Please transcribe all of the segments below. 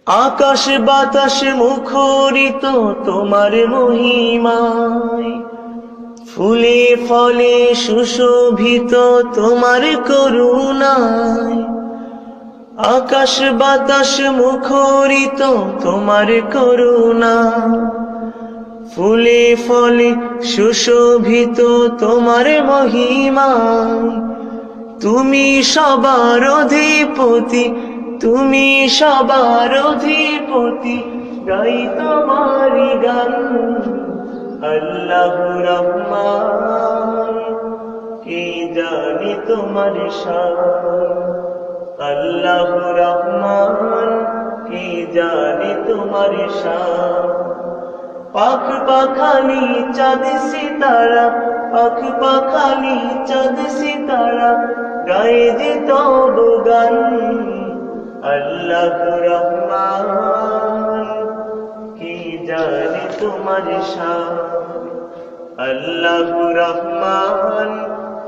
আকাশ বাতাস মুখরিত তোমার মহিমায়, ফুলে ফলে সুশোভিত তোমার করুণায়। আকাশ বাতাস মুখরিত তোমার করুণা, ফুলে ফলে সুশোভিত তোমার মহিমায়। তুমি সবার অধিপতি, তুমি সবার অধিপতি, গাই তোমারি গান। আল্লাহু রহমান, কে জানি তোমার শান। আল্লাহু রহমান, কে জানি তোমার শান। পাখ পাখালি চাঁদ সিতারা, পাখ পাখালি চাঁদ সিতারা, গায়ে যে তব গান। আল্লাহু রহমান, কে জানি তোমার শান। আল্লাহু রহমান,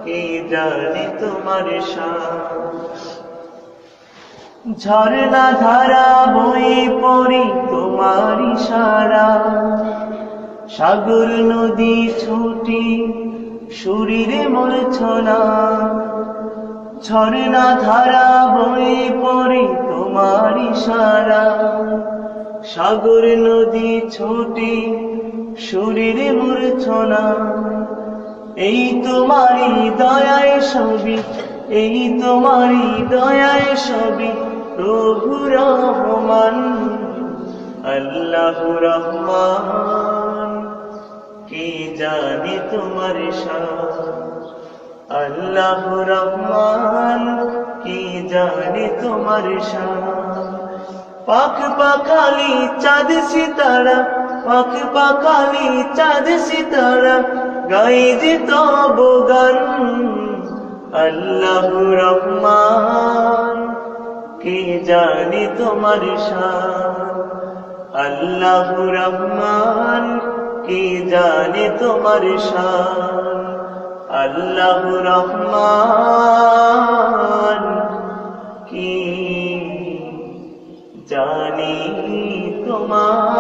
কে জানি তোমার শান। ঝরনা ধারা বয়ে পড়ে তোমার ইশারা, সাগর নদী ছুটি শরীরে মূর্ছনা। ঝরনা ধারা বয়ে পড়ে তোমার ইশারা, সাগর নদী ছুটি শরীরে মূর্ছনা। এই তোমারই দয়ায় সবই, এই তোমারই দয়ায় সবই, প্রভু রহমান। আল্লাহু রহমান, কে জানি তোমার শান। আল্লাহু রহমান, কে জানি তোমার শান। পাখ পাখালি চাঁদ সিতারা, পাখ পাখালি চাঁদ সিতারা, গাই যে তব গান। আল্লাহু রহমান, কে জানি তোমার শান। আল্লাহু রহমান, কে জানি তোমার শান। আল্লাহু রহমান, কে জানি তোমার